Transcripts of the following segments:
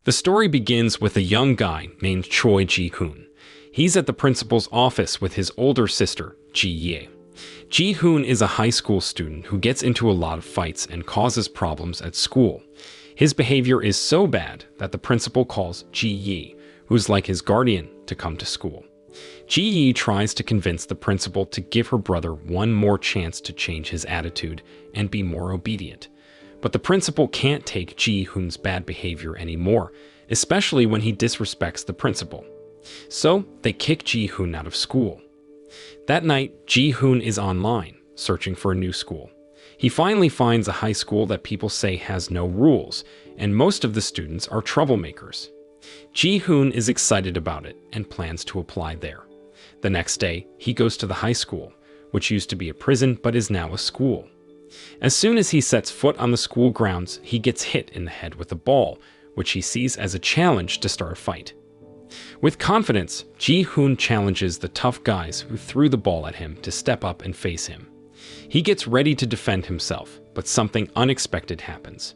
The story begins with a young guy named Choi Ji-hoon. He's at the principal's office with his older sister, Ji-ye. Ji-hoon is a high school student who gets into a lot of fights and causes problems at school. His behavior is so bad that the principal calls Ji-ye, who's like his guardian, to come to school. Ji-ye tries to convince the principal to give her brother one more chance to change his attitude and be more obedient. But the principal can't take Ji-hoon's bad behavior anymore, especially when he disrespects the principal. So they kick Ji-hoon out of school. That night, Ji-hoon is online, searching for a new school. He finally finds a high school that people say has no rules, and most of the students are troublemakers. Ji-hoon is excited about it and plans to apply there. The next day, he goes to the high school, which used to be a prison but is now a school. As soon as he sets foot on the school grounds, he gets hit in the head with a ball, which he sees as a challenge to start a fight. With confidence, Ji-hoon challenges the tough guys who threw the ball at him to step up and face him. He gets ready to defend himself, but something unexpected happens.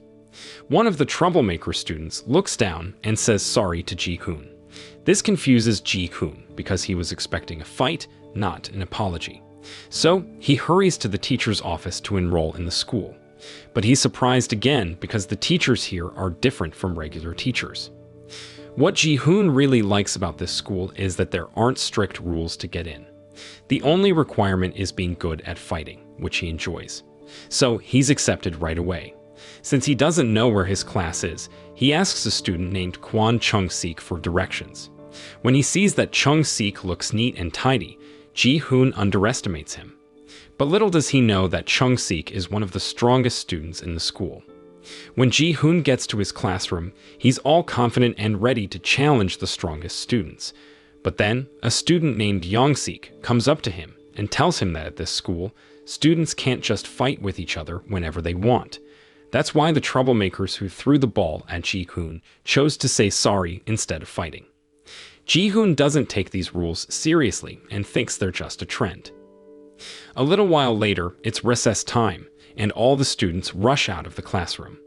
One of the troublemaker students looks down and says sorry to Ji-hoon. This confuses Ji-hoon because he was expecting a fight, not an apology. So he hurries to the teacher's office to enroll in the school. But he's surprised again because the teachers here are different from regular teachers. What Ji-hoon really likes about this school is that there aren't strict rules to get in. The only requirement is being good at fighting, which he enjoys. So he's accepted right away. Since he doesn't know where his class is, he asks a student named Kwon Chung-sik for directions. When he sees that Chung-sik looks neat and tidy, Ji-hoon underestimates him. But little does he know that Chung-sik is one of the strongest students in the school. When Ji-hoon gets to his classroom, he's all confident and ready to challenge the strongest students. But then, a student named Young-sik comes up to him and tells him that at this school, students can't just fight with each other whenever they want. That's why the troublemakers who threw the ball at Ji-hoon chose to say sorry instead of fighting. Ji-hoon doesn't take these rules seriously and thinks they're just a trend. A little while later, it's recess time, and all the students rush out of the classroom.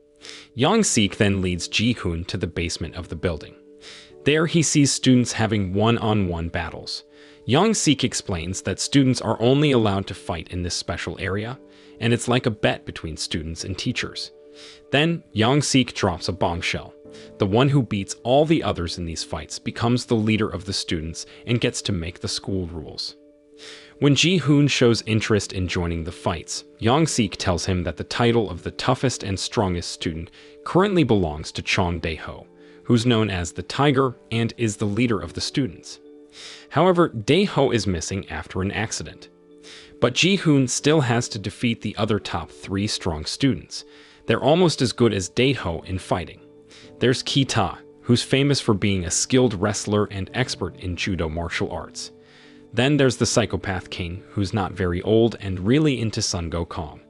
Young-sik then leads Ji-hoon to the basement of the building. There he sees students having one-on-one battles. Young-sik explains that students are only allowed to fight in this special area, and it's like a bet between students and teachers. Then Young-sik drops a bombshell. The one who beats all the others in these fights becomes the leader of the students and gets to make the school rules. When Ji-hoon shows interest in joining the fights, Young-sik tells him that the title of the toughest and strongest student currently belongs to Chong Dae-ho, who's known as the Tiger and is the leader of the students. However, Dae-ho is missing after an accident. But Ji-hoon still has to defeat the other top 3 strong students. They're almost as good as Dae-ho in fighting. There's Ki-ta, who's famous for being a skilled wrestler and expert in judo martial arts. Then there's the psychopath king, who's not very old and really into Sun Gokong.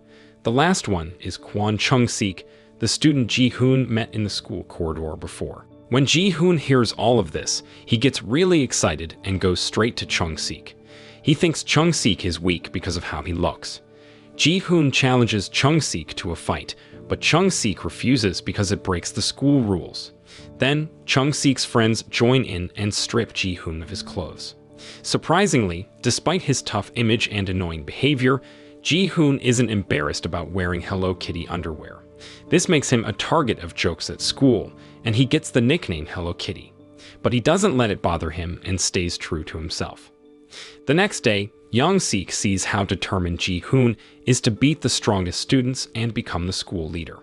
The last one is Kwon Chung-sik, the student Ji-hoon met in the school corridor before. When Ji-hoon hears all of this, he gets really excited and goes straight to Chung-sik. He thinks Chung-sik is weak because of how he looks. Ji-hoon challenges Chung-sik to a fight, but Chung-sik refuses because it breaks the school rules. Then, Chung-sik's friends join in and strip Ji-hoon of his clothes. Surprisingly, despite his tough image and annoying behavior, Ji-hoon isn't embarrassed about wearing Hello Kitty underwear. This makes him a target of jokes at school, and he gets the nickname Hello Kitty. But he doesn't let it bother him and stays true to himself. The next day, Young-sik sees how determined Ji-hoon is to beat the strongest students and become the school leader.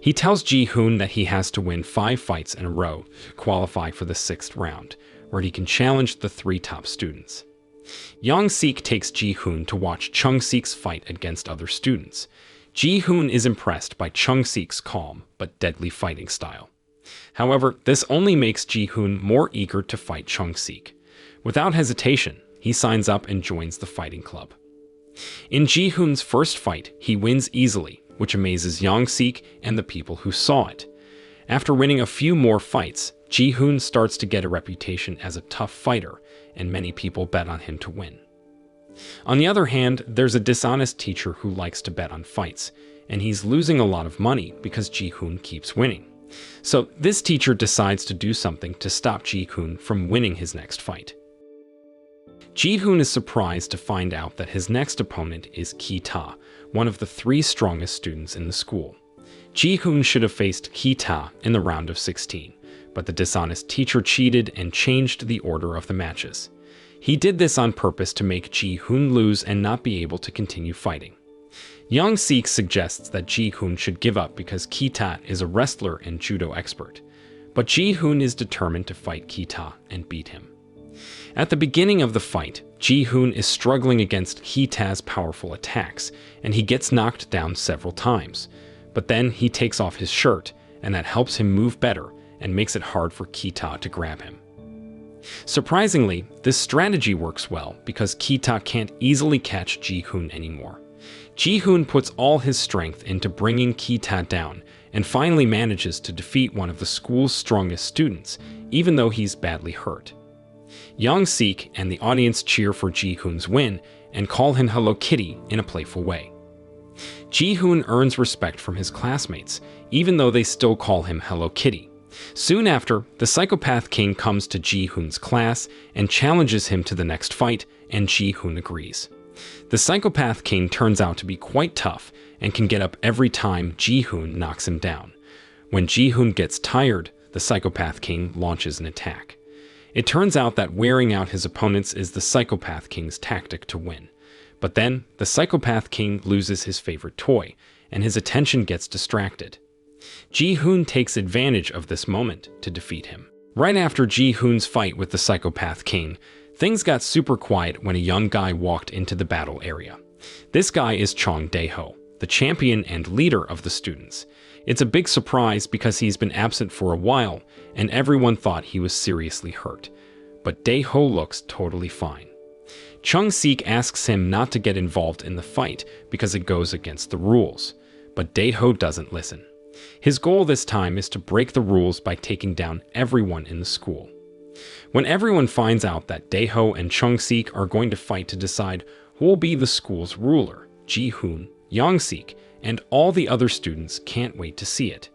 He tells Ji-hoon that he has to win 5 fights in a row to qualify for the 6th round, where he can challenge the 3 top students. Young-sik takes Ji-hoon to watch Chung-sik's fight against other students. Ji-hoon is impressed by Chung-sik's calm but deadly fighting style. However, this only makes Ji-hoon more eager to fight Chung-sik. Without hesitation, he signs up and joins the fighting club. In Ji-hoon's first fight, he wins easily, which amazes Young-sik and the people who saw it. After winning a few more fights, Ji-hoon starts to get a reputation as a tough fighter, and many people bet on him to win. On the other hand, there's a dishonest teacher who likes to bet on fights, and he's losing a lot of money because Ji-hoon keeps winning. So this teacher decides to do something to stop Ji-hoon from winning his next fight. Ji-hoon is surprised to find out that his next opponent is Ki-ta, one of the 3 strongest students in the school. Ji-hoon should have faced Ki-ta in the round of 16, but the dishonest teacher cheated and changed the order of the matches. He did this on purpose to make Ji-hoon lose and not be able to continue fighting. Young-sik suggests that Ji-hoon should give up because Ki-ta is a wrestler and judo expert, but Ji-hoon is determined to fight Ki-ta and beat him. At the beginning of the fight, Ji-hoon is struggling against Ki-ta's powerful attacks, and he gets knocked down several times. But then he takes off his shirt, and that helps him move better and makes it hard for Ki-ta to grab him. Surprisingly, this strategy works well because Ki-ta can't easily catch Ji-hoon anymore. Ji-hoon puts all his strength into bringing Ki-ta down and finally manages to defeat one of the school's strongest students, even though he's badly hurt. Young-sik and the audience cheer for Ji-hoon's win and call him Hello Kitty in a playful way. Ji-hoon earns respect from his classmates, even though they still call him Hello Kitty. Soon after, the Psychopath King comes to Ji-hoon's class and challenges him to the next fight, and Ji-hoon agrees. The Psychopath King turns out to be quite tough and can get up every time Ji-hoon knocks him down. When Ji-hoon gets tired, the Psychopath King launches an attack. It turns out that wearing out his opponents is the Psychopath King's tactic to win. But then, the Psychopath King loses his favorite toy, and his attention gets distracted. Ji-hoon takes advantage of this moment to defeat him. Right after Ji-hoon's fight with the Psychopath King, things got super quiet when a young guy walked into the battle area. This guy is Chong Dae-ho, the champion and leader of the students. It's a big surprise because he's been absent for a while, and everyone thought he was seriously hurt. But Dae-ho looks totally fine. Chung-sik asks him not to get involved in the fight because it goes against the rules, but Dae-ho doesn't listen. His goal this time is to break the rules by taking down everyone in the school. When everyone finds out that Dae-ho and Chung-sik are going to fight to decide who will be the school's ruler, Ji-hoon, Young-sik, and all the other students can't wait to see it.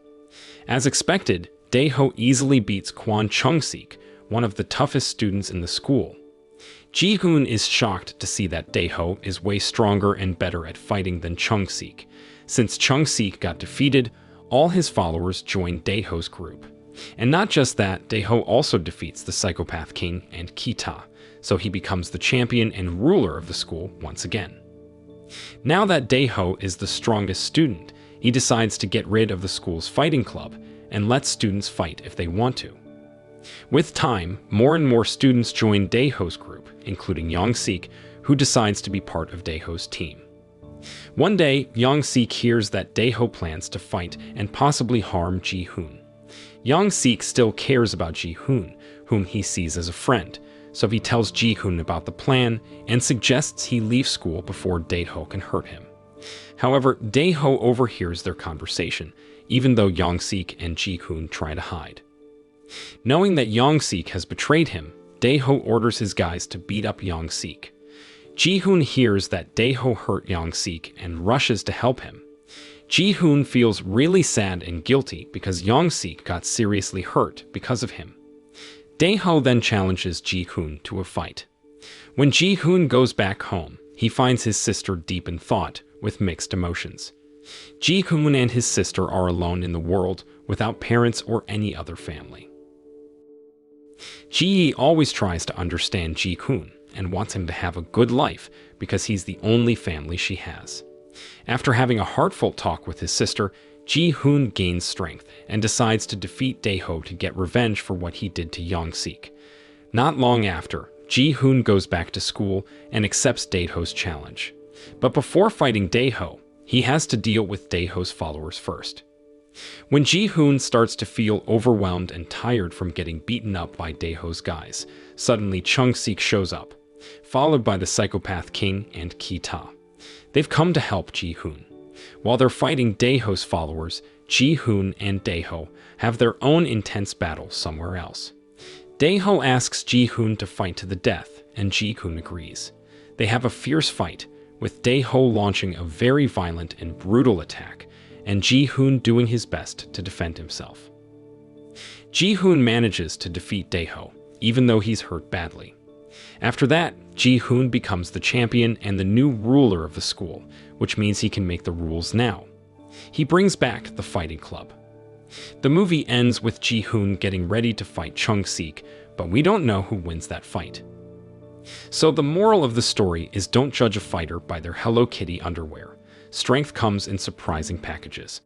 As expected, Dae-ho easily beats Kwon Chung-sik, one of the toughest students in the school. Ji-hoon is shocked to see that Dae-ho is way stronger and better at fighting than Chung-sik. Since Chung-sik got defeated, all his followers joined Dae-ho's group. And not just that, Dae-ho also defeats the Psychopath King and Ki-ta, so he becomes the champion and ruler of the school once again. Now that Dae-ho is the strongest student, he decides to get rid of the school's fighting club and let students fight if they want to. With time, more and more students join Dae-ho's group, including Young-sik, who decides to be part of Dae-ho's team. One day, Young-sik hears that Dae-ho plans to fight and possibly harm Ji-hoon. Young-sik still cares about Ji-hoon, whom he sees as a friend, so he tells Ji-hoon about the plan and suggests he leave school before Dae-ho can hurt him. However, Dae-ho overhears their conversation, even though Young-sik and Ji-hoon try to hide. Knowing that Young-sik has betrayed him, Dae-ho orders his guys to beat up Young-sik. Ji-hoon hears that Dae-ho hurt Young-sik and rushes to help him. Ji-hoon feels really sad and guilty because Young-sik got seriously hurt because of him. Dae-ho then challenges Ji-hoon to a fight. When Ji-hoon goes back home, he finds his sister deep in thought with mixed emotions. Ji-hoon and his sister are alone in the world without parents or any other family. Ji-yi always tries to understand Ji-hoon and wants him to have a good life because he's the only family she has. After having a heartfelt talk with his sister, Ji-hoon gains strength and decides to defeat Dae-ho to get revenge for what he did to Young-sik. Not long after, Ji-hoon goes back to school and accepts Dae-ho's challenge. But before fighting Dae-ho, he has to deal with Dae-ho's followers first. When Ji-hoon starts to feel overwhelmed and tired from getting beaten up by Dae-ho's guys, suddenly Chung-sik shows up, followed by the Psychopath King and Ki-ta. They've come to help Ji-hoon. While they're fighting Dae-ho's followers, Ji-hoon and Dae-ho have their own intense battle somewhere else. Dae-ho asks Ji-hoon to fight to the death, and Ji-hoon agrees. They have a fierce fight, with Dae-ho launching a very violent and brutal attack, and Ji-hoon doing his best to defend himself. Ji-hoon manages to defeat Daeho, even though he's hurt badly. After that, Ji-hoon becomes the champion and the new ruler of the school, which means he can make the rules now. He brings back the fighting club. The movie ends with Ji-hoon getting ready to fight Chung-sik, but we don't know who wins that fight. So the moral of the story is don't judge a fighter by their Hello Kitty underwear. Strength comes in surprising packages.